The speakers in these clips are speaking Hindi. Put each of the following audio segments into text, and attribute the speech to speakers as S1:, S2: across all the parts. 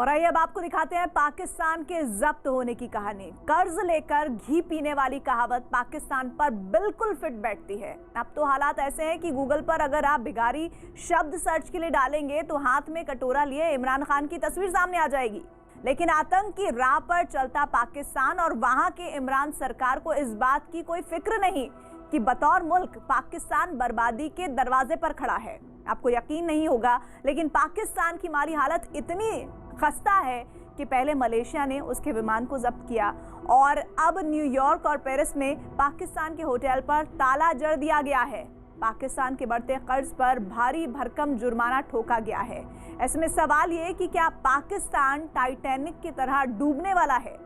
S1: और आइए अब आपको दिखाते हैं पाकिस्तान के जब्त होने की कहानी। कर्ज लेकर घी पीने वाली कहावत पाकिस्तान पर बिल्कुल फिट बैठती है। अब तो हालात ऐसे हैं कि गूगल पर अगर आप बिगाड़ी शब्द सर्च के लिए डालेंगे तो हाथ में कटोरा लिए इमरान खान की तस्वीर सामने आ जाएगी। लेकिन आतंक की राह पर चलता पाकिस्तान और वहां के इमरान सरकार को इस बात की कोई फिक्र नहीं कि बतौर मुल्क पाकिस्तान बर्बादी के दरवाजे पर खड़ा है। आपको यकीन नहीं होगा, लेकिन पाकिस्तान की माली हालत इतनी खस्ता है कि पहले मलेशिया ने उसके विमान को जब्त किया और अब न्यूयॉर्क और पेरिस में पाकिस्तान के होटल पर ताला जड़ दिया गया है। पाकिस्तान के बढ़ते कर्ज पर भारी भरकम जुर्माना ठोका गया है। ऐसे में सवाल ये कि क्या पाकिस्तान टाइटैनिक की तरह डूबने वाला है?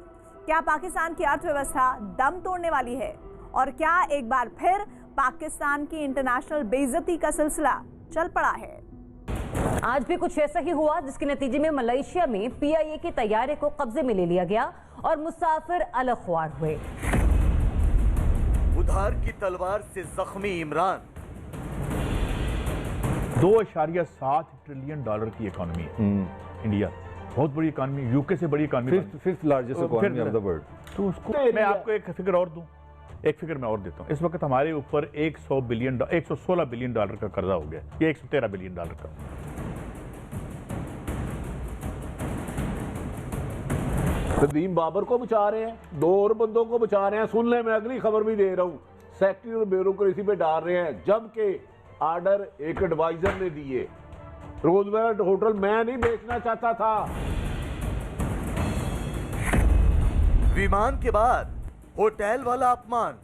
S1: क्या पाकिस्तान की अर्थव्यवस्था दम तोड़ने वाली है? और क्या एक बार फिर पाकिस्तान की इंटरनेशनल बेइज्जती का सिलसिला चल पड़ा है?
S2: आज भी कुछ ऐसा ही हुआ, जिसके नतीजे में मलेशिया में पीआईए के तैयारे को कब्जे में ले लिया गया और मुसाफिर अलग ख्वार हुए।
S3: उधार की तलवार से जख्मी इमरान।
S4: 2.7 ट्रिलियन डॉलर की इकोनॉमी है इंडिया, बहुत बड़ी इकोनॉमी, यूके से बड़ी economy,
S5: fifth largest economy of the world.
S4: तो उसको मैं आपको एक फिगर और दूं, एक फिगर मैं और देता हूं। इस वक्त हमारे ऊपर 116 बिलियन डॉलर का कर्जा हो गया, ये 113 बिलियन डॉलर का।
S5: सदीम बाबर को बचा रहे हैं, 2 और बंदों को बचा रहे हैं। सुन ले, मैं अगली खबर भी दे रहा हूं, सेक्रेटरी और ब्यूरोक्रेसी पे डाल रहे हैं, जबकि आर्डर एक एडवाइजर ने दिए। रोजवेल्ट होटल मैं नहीं बेचना चाहता था।
S3: विमान के बाद होटल वाला अपमान।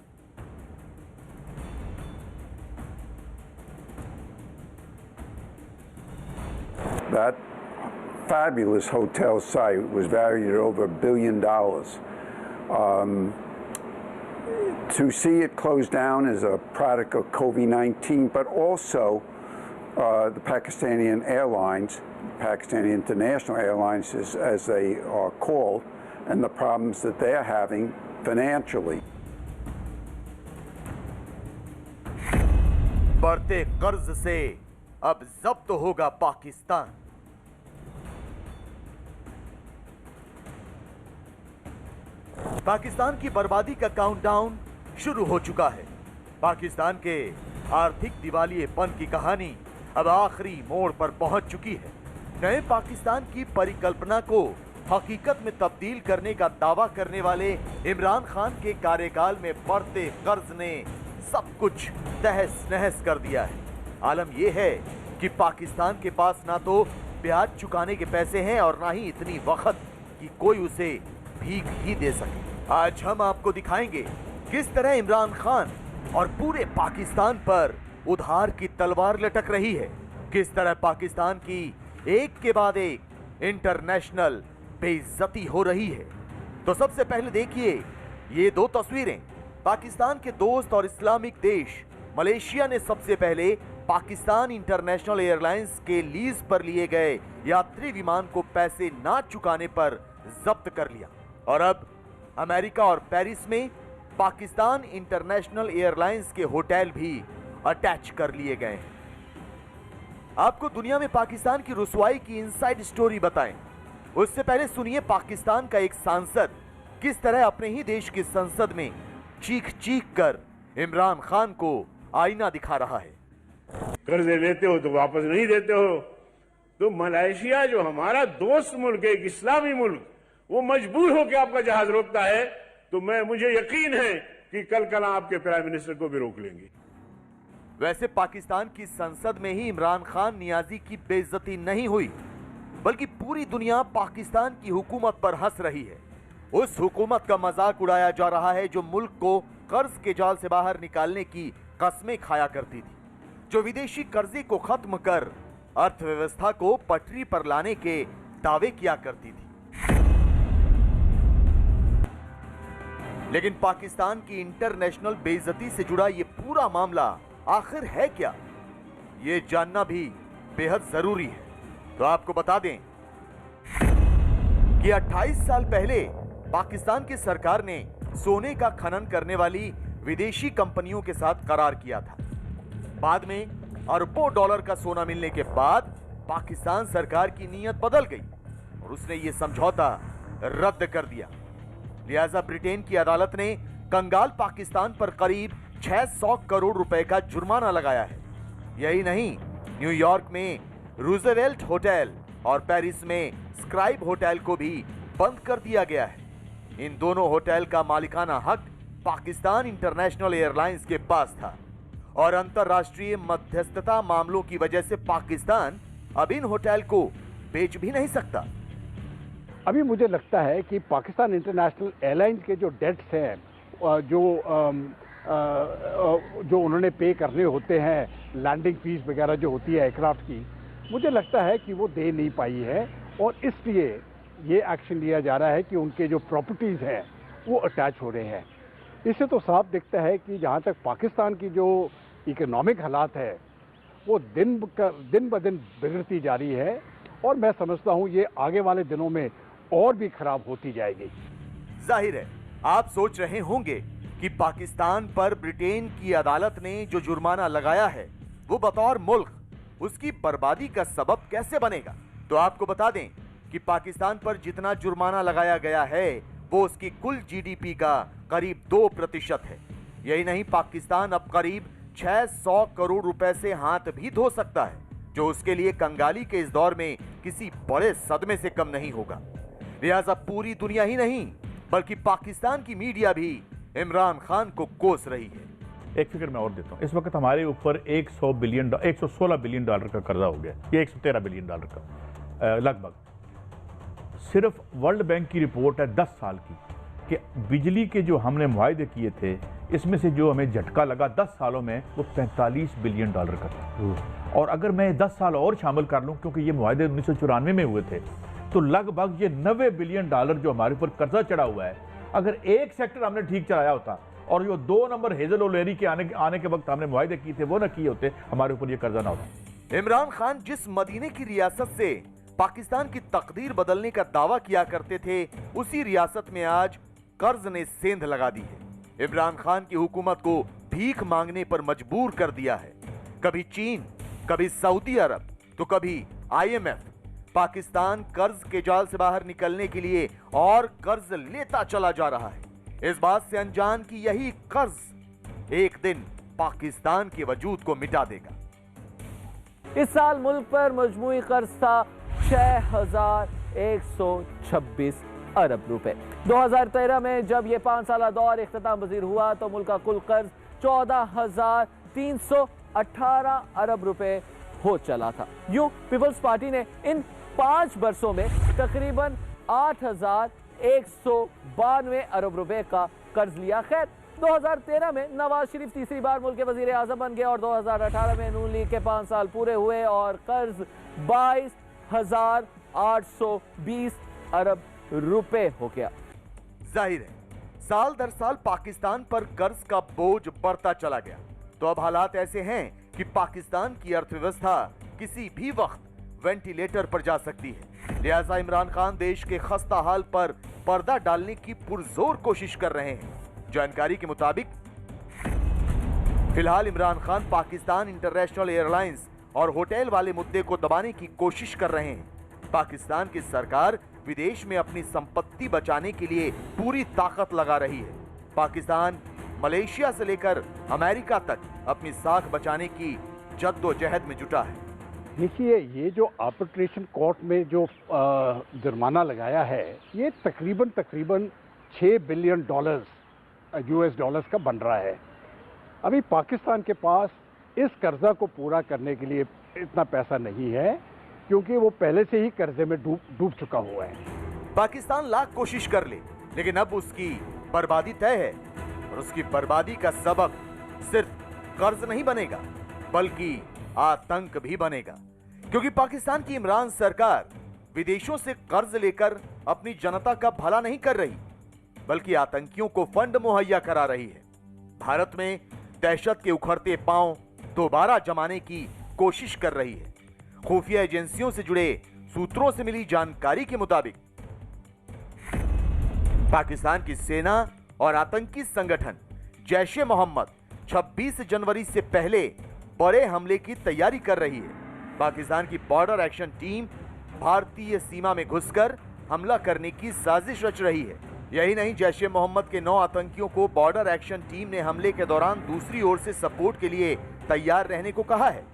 S6: That fabulous hotel site was valued at over $1 billion. To see it close down is a product of COVID-19, but also the Pakistani Airlines, Pakistani International Airlines as they are called, and the problems that they're having financially.
S3: बढ़ते कर्ज से अब जब्त होगा पाकिस्तान। पाकिस्तान की बर्बादी का काउंटडाउन शुरू हो चुका है। पाकिस्तान के आर्थिक दिवालियेपन की कहानी अब आखिरी मोड़ पर पहुंच चुकी है। नए पाकिस्तान की परिकल्पना को हकीकत में तब्दील करने का दावा करने वाले इमरान खान के कार्यकाल में बढ़ते कर्ज ने सब कुछ तहस नहस कर दिया है। आलम यह है कि पाकिस्तान के पास ना तो ब्याज चुकाने के पैसे हैं और ना ही इतनी वक्त कि कोई उसे भीख ही दे सके। आज हम आपको दिखाएंगे किस तरह इमरान खान और पूरे पाकिस्तान पर उधार की तलवार लटक रही है, किस तरह पाकिस्तान की एक के बाद एक इंटरनेशनल बेइज्जती हो रही है। तो सबसे पहले देखिए ये 2 तस्वीरें। पाकिस्तान के दोस्त और इस्लामिक देश मलेशिया ने सबसे पहले पाकिस्तान इंटरनेशनल एयरलाइंस के लीज पर लिए गए यात्री विमान को पैसे ना चुकाने पर जब्त कर लिया और अब अमेरिका और पेरिस में पाकिस्तान इंटरनेशनल एयरलाइंस के होटल भी अटैच कर लिए गए हैं। आपको दुनिया में पाकिस्तान की रुसवाई की इनसाइड स्टोरी बताएं, उससे पहले सुनिए पाकिस्तान का एक सांसद किस तरह अपने ही देश की संसद में चीख चीख कर इमरान खान को आईना दिखा रहा है।
S7: कर्जे लेते हो तो वापस नहीं देते हो, तो मलेशिया जो हमारा दोस्त मुल्क है, एक इस्लामी मुल्क, वो मजबूर होकर आपका जहाज रोकता है, तो मुझे यकीन है कि कल आपके प्राइम मिनिस्टर को भी रोक लेंगे।
S3: वैसे पाकिस्तान की संसद में ही इमरान खान नियाजी की बेइज्जती नहीं हुई, बल्कि पूरी दुनिया पाकिस्तान की हुकूमत पर हंस रही है। उस हुकूमत का मजाक उड़ाया जा रहा है जो मुल्क को कर्ज के जाल से बाहर निकालने की कस्में खाया करती थी, जो विदेशी कर्जे को खत्म कर अर्थव्यवस्था को पटरी पर लाने के दावे किया करती थी। लेकिन पाकिस्तान की इंटरनेशनल बेइज्जती से जुड़ा ये पूरा मामला आखिर है क्या, ये जानना भी बेहद जरूरी है। तो आपको बता दें कि 28 साल पहले पाकिस्तान की सरकार ने सोने का खनन करने वाली विदेशी कंपनियों के साथ करार किया था। बाद में अरबों डॉलर का सोना मिलने के बाद पाकिस्तान सरकार की नीयत बदल गई। और उसने ये समझौता रद्द कर दिया। लिहाजा ब्रिटेन की अदालत ने कंगाल पाकिस्तान पर करीब 600 करोड़ रुपए का जुर्माना लगाया है। यही नहीं, न्यूयॉर्क में रूजवेल्ट होटल और पेरिस में स्क्राइब होटल को भी बंद कर दिया गया है। इन दोनों होटल का मालिकाना हक पाकिस्तान इंटरनेशनल एयरलाइंस के पास था और अंतर्राष्ट्रीय मध्यस्थता मामलों की वजह से पाकिस्तान अब इन होटल को बेच भी नहीं सकता।
S8: अभी मुझे लगता है कि पाकिस्तान इंटरनेशनल एयरलाइंस के जो डेट्स हैं, जो उन्होंने पे करने होते हैं, लैंडिंग फीस वगैरह जो होती है एयरक्राफ्ट की, मुझे लगता है कि वो दे नहीं पाई है और इसलिए ये एक्शन लिया जा रहा है कि उनके जो प्रॉपर्टीज़ हैं वो अटैच हो रहे हैं। इससे तो साफ दिखता है कि जहाँ तक पाकिस्तान की जो इकोनॉमिक हालात है वो दिन ब दिन बिगड़ती जा रही है और मैं समझता हूँ ये आगे वाले दिनों में और भी खराब होती जाएगी।
S3: जाहिर है आप सोच रहे होंगे कि पाकिस्तान पर ब्रिटेन की अदालत ने जो जुर्माना लगाया है वो बतौर मुल्क उसकी बर्बादी का सबब कैसे बनेगा। तो आपको बता दें कि पाकिस्तान पर जितना जुर्माना लगाया गया है वो उसकी कुल जीडीपी का करीब 2% है। यही नहीं, पाकिस्तान अब करीब 600 करोड़ रुपए से हाथ भी धो सकता है, जो उसके लिए कंगाली के इस दौर में किसी बड़े सदमे से कम नहीं होगा। लिहाजा पूरी दुनिया ही नहीं बल्कि पाकिस्तान की मीडिया भी इमरान खान को कोस रही है।
S4: एक फिगर मैं और देता हूं, इस वक्त हमारे ऊपर 116 बिलियन डॉलर का कर्जा हो गया, ये 113 बिलियन डॉलर का लगभग। सिर्फ वर्ल्ड बैंक की रिपोर्ट है 10 साल की कि बिजली के जो हमने मुआहदे किए थे इसमें से जो हमें झटका लगा 10 सालों में वो 45 बिलियन डॉलर का था। और अगर मैं 10 साल और शामिल कर लूं, क्योंकि ये मुआहदे 1994 में हुए थे, तो लगभग ये 90 बिलियन डॉलर जो हमारे ऊपर कर्जा चढ़ा हुआ है, अगर एक सेक्टर हमने ठीक चलाया होता और जो 2 नंबर हेजल ओलेरी के आने के वक्त हमने मुआहदे किए थे वो ना किए होते, हमारे ऊपर ये कर्जा ना होता।
S3: इमरान खान जिस मदीने की रियासत से पाकिस्तान की तकदीर बदलने का दावा किया करते थे, उसी रियासत में आज कर्ज ने सेंध लगा दी है। इमरान खान की हुकूमत को भीख मांगने पर मजबूर कर दिया है। कभी चीन, कभी सऊदी अरब, तो कभी IMF। पाकिस्तान कर्ज के जाल से बाहर निकलने के लिए और कर्ज लेता चला जा रहा है, इस बात से अनजान कि यही कर्ज एक दिन पाकिस्तान के वजूद को मिटा देगा।
S9: इस साल मुल्क पर मजमूई कर्ज था 6126 अरब रुपए। 2013 में जब यह 5 साला दौर इख्तिताम पजीर हुआ तो मुल्क का कुल कर्ज 14,318 अरब रुपए हो चला था। यूं पीपल्स पार्टी ने इन 5 वर्षों में तकरीबन 8,192 अरब रुपए का कर्ज लिया। खैर 2013 में नवाज शरीफ तीसरी बार मुल्क के वजीर आजम बन गए और 2018 में नून लीग के 5 साल पूरे हुए और कर्ज 22,820 अरब रुपए हो गया।
S3: जाहिर है साल दर साल पाकिस्तान पर कर्ज का बोझ बढ़ता चला गया, तो अब हालात ऐसे हैं कि पाकिस्तान की अर्थव्यवस्था किसी भी वक्त वेंटिलेटर पर जा सकती है। लिहाजा इमरान खान देश के खस्ता हाल पर पर्दा डालने की पुरजोर कोशिश कर रहे हैं। जानकारी के मुताबिक फिलहाल इमरान खान पाकिस्तान इंटरनेशनल एयरलाइंस और होटल वाले मुद्दे को दबाने की कोशिश कर रहे हैं। पाकिस्तान की सरकार विदेश में अपनी संपत्ति बचाने के लिए पूरी ताकत लगा रही है। पाकिस्तान मलेशिया से लेकर अमेरिका तक अपनी साख बचाने की जद्दोजहद में जुटा है।
S8: देखिए, ये जो आर्बिट्रेशन कोर्ट में जो जुर्माना लगाया है ये तकरीबन 6 बिलियन डॉलर्स US डॉलर्स का बन रहा है। अभी पाकिस्तान के पास इस कर्जा को पूरा करने के लिए इतना पैसा नहीं है क्योंकि वो पहले से ही कर्जे में डूब चुका हुआ है।
S3: पाकिस्तान लाख कोशिश कर ले, लेकिन अब उसकी बर्बादी तय है और उसकी बर्बादी का सबब सिर्फ कर्ज नहीं बनेगा बल्कि आतंक भी बनेगा, क्योंकि पाकिस्तान की इमरान सरकार विदेशों से कर्ज लेकर अपनी जनता का भला नहीं कर रही बल्कि आतंकियों को फंड मुहैया करा रही है। भारत में दहशत के उखड़ते पांव दोबारा जमाने की कोशिश कर रही है। खुफिया एजेंसियों से जुड़े सूत्रों से मिली जानकारी के मुताबिक पाकिस्तान की सेना और आतंकी संगठन जैश-ए मोहम्मद 26 जनवरी से पहले बड़े हमले की तैयारी कर रही है। पाकिस्तान की बॉर्डर एक्शन टीम भारतीय सीमा में घुसकर हमला करने की साजिश रच रही है। यही नहीं, जैश ए मोहम्मद के 9 आतंकियों को बॉर्डर एक्शन टीम ने हमले के दौरान दूसरी ओर से सपोर्ट के लिए तैयार रहने को कहा है।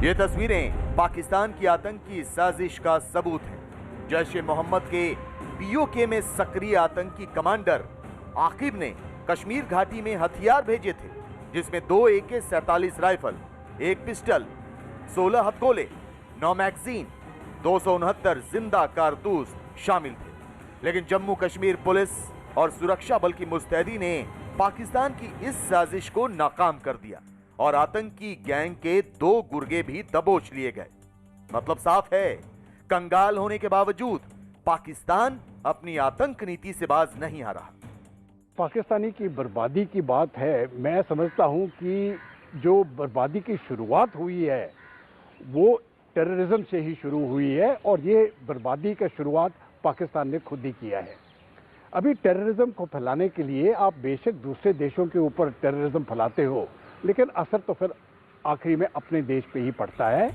S3: ये तस्वीरें पाकिस्तान की आतंकी साजिश का सबूत है। जैश ए मोहम्मद के पीओके में सक्रिय आतंकी कमांडर आकिब ने कश्मीर घाटी में हथियार भेजे थे, जिसमें 2 AK-47 राइफल, 1 पिस्टल, 16 हथगोले, 9 मैगजीन, 269 जिंदा कारतूस शामिल थे। लेकिन जम्मू कश्मीर पुलिस और सुरक्षा बल की मुस्तैदी ने पाकिस्तान की इस साजिश को नाकाम कर दिया और आतंकी गैंग के 2 गुर्गे भी दबोच लिए गए। मतलब साफ है, कंगाल होने के बावजूद पाकिस्तान अपनी आतंक नीति से बाज नहीं आ रहा।
S8: पाकिस्तानी की बर्बादी की बात है। मैं समझता हूं कि जो बर्बादी की शुरुआत हुई है वो टेररिज्म से ही शुरू हुई है और ये बर्बादी का शुरुआत पाकिस्तान ने खुद ही किया है। अभी टेररिज्म को फैलाने के लिए आप बेशक दूसरे देशों के ऊपर टेररिज्म फैलाते हो, लेकिन असर तो फिर आखिरी में अपने देश पे ही पड़ता है।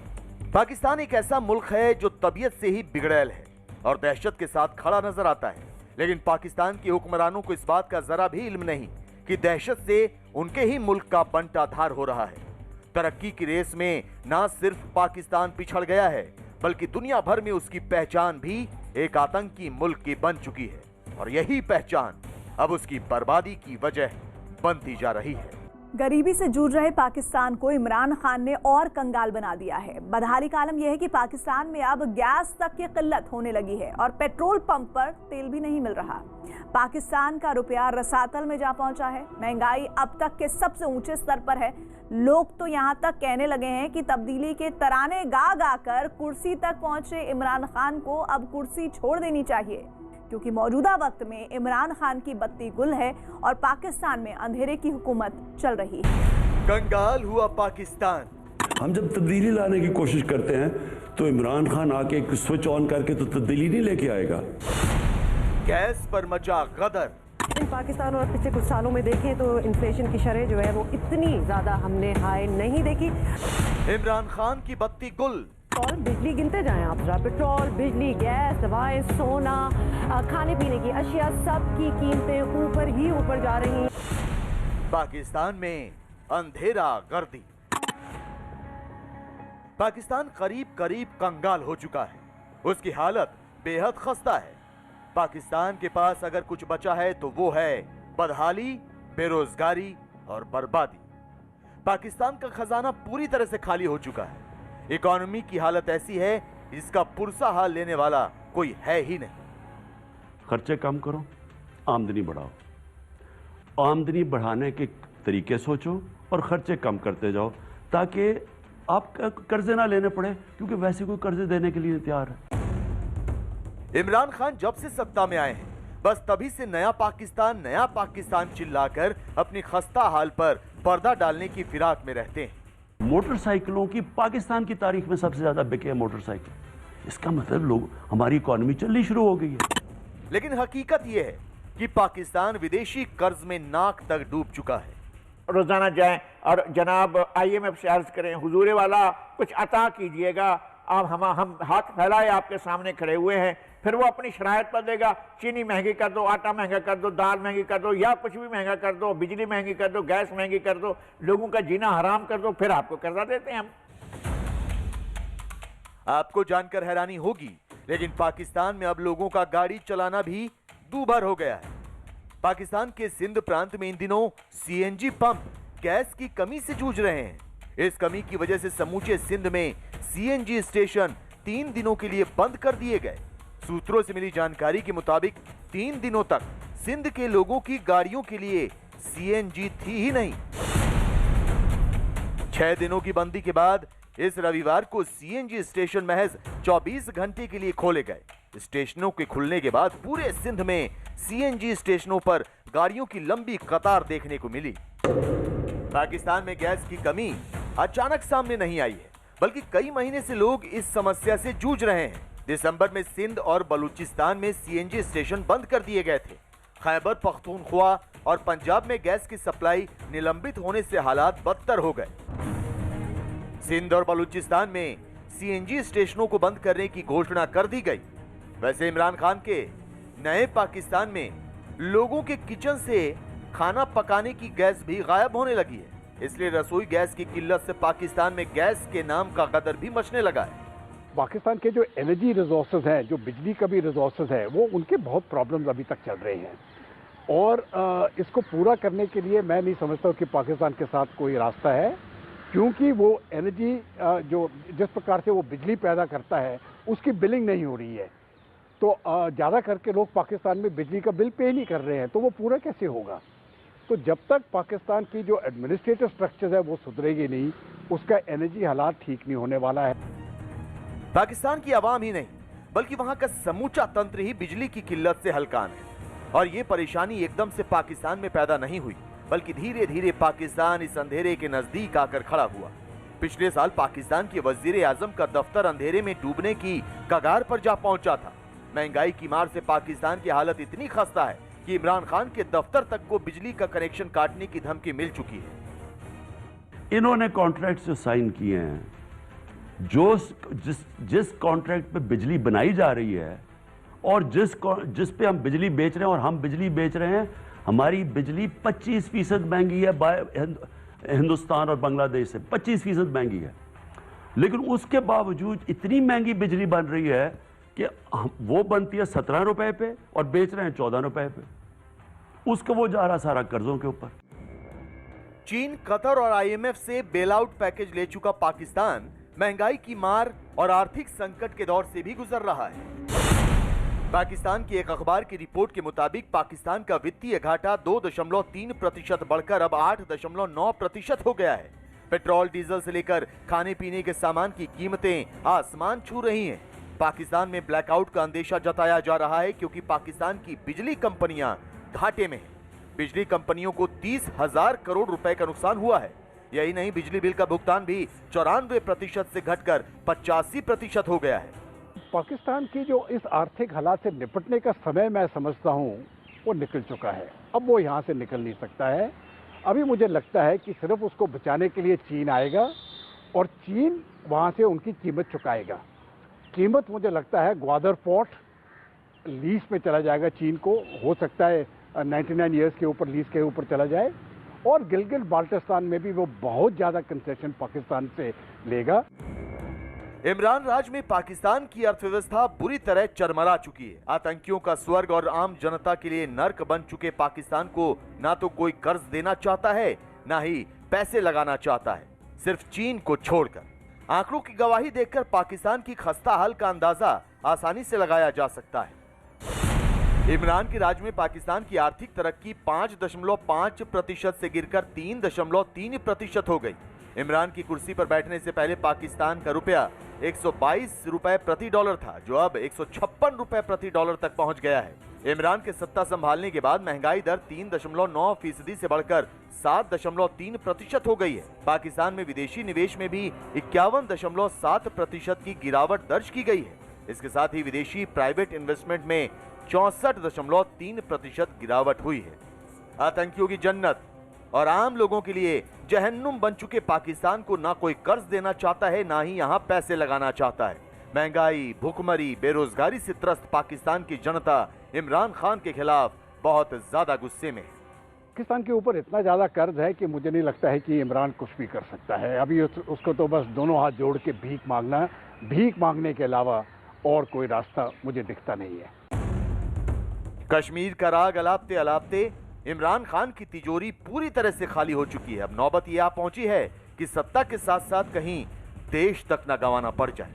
S3: पाकिस्तान एक ऐसा मुल्क है जो तबीयत से ही बिगड़ैल है और दहशत के साथ खड़ा नजर आता है, लेकिन पाकिस्तान के हुक्मरानों को इस बात का जरा भी इल्म नहीं कि दहशत से उनके ही मुल्क का बंटाधार हो रहा है। तरक्की की रेस में ना सिर्फ पाकिस्तान पिछड़ गया है, बल्कि दुनिया भर में उसकी पहचान भी एक आतंकी मुल्क की बन चुकी है और यही पहचान अब उसकी बर्बादी की वजह बनती जा रही है।
S1: गरीबी से जूझ रहे पाकिस्तान को इमरान खान ने और कंगाल बना दिया है। बदहाली का आलम यह है कि पाकिस्तान में अब गैस तक की किल्लत होने लगी है और पेट्रोल पंप पर तेल भी नहीं मिल रहा। पाकिस्तान का रुपया रसातल में जा पहुंचा है। महंगाई अब तक के सबसे ऊंचे स्तर पर है। लोग तो यहां तक कहने लगे हैं कि तब्दीली के तराने गा गा कर कुर्सी तक पहुंचे इमरान खान को अब कुर्सी छोड़ देनी चाहिए, क्योंकि मौजूदा वक्त में इमरान खान की बत्ती गुल है और पाकिस्तान में अंधेरे की हुकूमत चल रही है।
S3: कंगाल हुआ पाकिस्तान।
S10: हम जब तब्दीली लाने की कोशिश करते हैं तो इमरान खान आके एक स्विच ऑन करके तो तब्दीली नहीं लेके आएगा।
S3: गैस पर मचा गदर।
S11: पाकिस्तान और पिछले कुछ सालों में देखें तो इन्फ्लेशन की शरह जो है वो इतनी ज्यादा हमने हाई नहीं देखी।
S3: इमरान खान की बत्ती गुल।
S11: बिजली गिनते जाएं आप जरा, पेट्रोल, बिजली, गैस, दवाएं, सोना, खाने पीने की अशिया, सब की कीमतें ऊपर ही ऊपर जा रही हैं।
S3: पाकिस्तान में अंधेरा गर्दी। पाकिस्तान करीब करीब कंगाल हो चुका है। उसकी हालत बेहद खस्ता है। पाकिस्तान के पास अगर कुछ बचा है तो वो है बदहाली, बेरोजगारी और बर्बादी। पाकिस्तान का खजाना पूरी तरह से खाली हो चुका है। इकोनॉमी की हालत ऐसी है जिसका पुरसा हाल लेने वाला कोई है ही नहीं।
S10: खर्चे कम करो, आमदनी बढ़ाओ। आमदनी बढ़ाने के तरीके सोचो और खर्चे कम करते जाओ ताकि आप कर्जे ना लेने पड़े, क्योंकि वैसे कोई कर्जे देने के लिए तैयार है।
S3: इमरान खान जब से सत्ता में आए हैं, बस तभी से नया पाकिस्तान चिल्लाकर अपनी खस्ता हाल पर पर्दा डालने की फिराक में रहते हैं।
S10: मोटरसाइकिलों की पाकिस्तान की तारीख में सबसे ज्यादा बिके मोटरसाइकिल। इसका मतलब लोग, हमारी इकोनॉमी चलनी शुरू हो गई है।
S3: लेकिन हकीकत यह है कि पाकिस्तान विदेशी कर्ज में नाक तक डूब चुका है।
S12: रोजाना जाएं और जनाब IMF से अर्ज करें, हुजूर वाला कुछ अता कीजिएगा, आप हम हाथ फैलाए आपके सामने खड़े हुए हैं। फिर वो अपनी शरायत पर देगा, चीनी महंगी कर दो, आटा महंगा कर दो, दाल महंगी कर दो, या कुछ भी महंगा कर दो, बिजली महंगी कर दो, गैस महंगी कर दो, लोगों का जीना हराम कर दो, फिर आपको कर्जा देते हैं हम।
S3: आपको जानकर हैरानी होगी, लेकिन पाकिस्तान में अब लोगों का गाड़ी चलाना भी दूभर हो गया है। पाकिस्तान के सिंध प्रांत में इन दिनों CNG पंप गैस की कमी से जूझ रहे हैं। इस कमी की वजह से समूचे सिंध में CNG स्टेशन 3 दिनों के लिए बंद कर दिए गए। सूत्रों से मिली जानकारी के मुताबिक 3 दिनों तक सिंध के लोगों की गाड़ियों के लिए CNG थी ही नहीं। 6 दिनों की बंदी के बाद इस रविवार को CNG स्टेशन महज 24 घंटे के लिए खोले गए। स्टेशनों के खुलने के बाद पूरे सिंध में CNG स्टेशनों पर गाड़ियों की लंबी कतार देखने को मिली। पाकिस्तान में गैस की कमी अचानक सामने नहीं आई है, बल्कि कई महीने से लोग इस समस्या से जूझ रहे हैं। दिसंबर में सिंध और बलूचिस्तान में CNG स्टेशन बंद कर दिए गए थे। खैबर पख्तूनख्वा और पंजाब में गैस की सप्लाई निलंबित होने से हालात बदतर हो गए। सिंध और बलूचिस्तान में सीएनजी स्टेशनों को बंद करने की घोषणा कर दी गई। वैसे इमरान खान के नए पाकिस्तान में लोगों के किचन से खाना पकाने की गैस भी गायब होने लगी है, इसलिए रसोई गैस की किल्लत से पाकिस्तान में गैस के नाम का गदर भी मचने लगा है।
S8: पाकिस्तान के जो एनर्जी रिसोर्सेज हैं, जो बिजली का भी रिसोर्सेज है, वो उनके बहुत प्रॉब्लम्स अभी तक चल रहे हैं और इसको पूरा करने के लिए मैं नहीं समझता कि पाकिस्तान के साथ कोई रास्ता है, क्योंकि वो एनर्जी जो जिस प्रकार से वो बिजली पैदा करता है उसकी बिलिंग नहीं हो रही है, तो ज़्यादा करके लोग पाकिस्तान में बिजली का बिल पे नहीं कर रहे हैं, तो वो पूरा कैसे होगा। तो जब तक पाकिस्तान की जो एडमिनिस्ट्रेटिव स्ट्रक्चर है वो सुधरेगी नहीं, उसका एनर्जी हालात ठीक नहीं होने वाला है।
S3: पाकिस्तान की आवाम ही नहीं बल्कि वहां का समूचा तंत्र ही बिजली की किल्लत से हलकान है और ये परेशानी एकदम से पाकिस्तान में पैदा नहीं हुई, बल्कि धीरे धीरे पाकिस्तान इस अंधेरे के नजदीक आकर खड़ा हुआ। पिछले साल पाकिस्तान के वजीर आजम का दफ्तर अंधेरे में डूबने की कगार पर जा पहुंचा था। महंगाई की मार से पाकिस्तान की हालत इतनी खस्ता है कि इमरान खान के दफ्तर तक को बिजली का कनेक्शन काटने की धमकी मिल चुकी है।
S10: इन्होंने कॉन्ट्रैक्ट जो साइन किए हैं, जिस कॉन्ट्रैक्ट पे बिजली बनाई जा रही है और जिस पे हम बिजली बेच रहे हैं और हम बिजली बेच रहे हैं, हमारी बिजली 25% महंगी है हिंदुस्तान और बांग्लादेश से, 25% महंगी है। लेकिन उसके बावजूद इतनी महंगी बिजली बन रही है कि वो बनती है 17 रुपए पे और बेच रहे हैं 14 रुपए पे। उसका वो जा रहा सारा कर्जों के ऊपर।
S3: चीन, कतर और आईएमएफ से बेल आउट पैकेज ले चुका पाकिस्तान महंगाई की मार और आर्थिक संकट के दौर से भी गुजर रहा है। पाकिस्तान की एक अखबार की रिपोर्ट के मुताबिक पाकिस्तान का वित्तीय घाटा 2.3% बढ़कर अब 8.9% हो गया है। पेट्रोल, डीजल से लेकर खाने पीने के सामान की कीमतें आसमान छू रही हैं। पाकिस्तान में ब्लैकआउट का अंदेशा जताया जा रहा है क्योंकि पाकिस्तान की बिजली कंपनियां घाटे में हैं। बिजली कंपनियों को 30,000 करोड़ रुपए का नुकसान हुआ है। यही नहीं, बिजली बिल का भुगतान भी 94% से घटकर 85% हो गया है।
S8: पाकिस्तान की जो इस आर्थिक हालात से निपटने का समय मैं समझता हूं वो निकल चुका है। अब वो यहां से निकल नहीं सकता है। अभी मुझे लगता है कि सिर्फ उसको बचाने के लिए चीन आएगा और चीन वहां से उनकी कीमत चुकाएगा। कीमत मुझे लगता है ग्वादर पोर्ट लीज पे चला जाएगा चीन को, हो सकता है 99 ईयर्स के ऊपर लीज के ऊपर चला जाए, और गिलगित बाल्टिस्तान में भी वो बहुत ज्यादा कंसेशन पाकिस्तान से लेगा।
S3: इमरान राज में पाकिस्तान की अर्थव्यवस्था बुरी तरह चरमरा चुकी है। आतंकियों का स्वर्ग और आम जनता के लिए नर्क बन चुके पाकिस्तान को ना तो कोई कर्ज देना चाहता है, ना ही पैसे लगाना चाहता है, सिर्फ चीन को छोड़कर। आंकड़ों की गवाही देखकर पाकिस्तान की खस्ता हाल का अंदाजा आसानी से लगाया जा सकता है। इमरान के राज में पाकिस्तान की आर्थिक तरक्की 5.5% से गिरकर 3.3% हो गई। इमरान की कुर्सी पर बैठने से पहले पाकिस्तान का रुपया 122 रुपए प्रति डॉलर था, जो अब 156 रुपए प्रति डॉलर तक पहुंच गया है। इमरान के सत्ता संभालने के बाद महंगाई दर 3.9% से बढ़कर 7.3% हो गई है। पाकिस्तान में विदेशी निवेश में भी 51.7% की गिरावट दर्ज की गई है। इसके साथ ही विदेशी प्राइवेट इन्वेस्टमेंट में 64.3% गिरावट हुई है। आतंकियों की जन्नत और आम लोगों के लिए जहन्नुम बन चुके पाकिस्तान को ना कोई कर्ज देना चाहता है, ना ही यहाँ पैसे लगाना चाहता है। महंगाई, भुखमरी, बेरोजगारी से त्रस्त पाकिस्तान की जनता इमरान खान के खिलाफ बहुत ज्यादा गुस्से में है।
S8: पाकिस्तान के ऊपर इतना ज्यादा कर्ज है कि मुझे नहीं लगता है कि इमरान कुछ भी कर सकता है। अभी उसको तो बस दोनों हाथ जोड़ के भीख मांगने के अलावा और कोई रास्ता मुझे दिखता नहीं है।
S3: कश्मीर का राग अलापते अलापते इमरान खान की तिजोरी पूरी तरह से खाली हो चुकी है। अब नौबत यह आ पहुंची है कि सत्ता के साथ साथ कहीं देश तक न गंवाना पड़ जाए।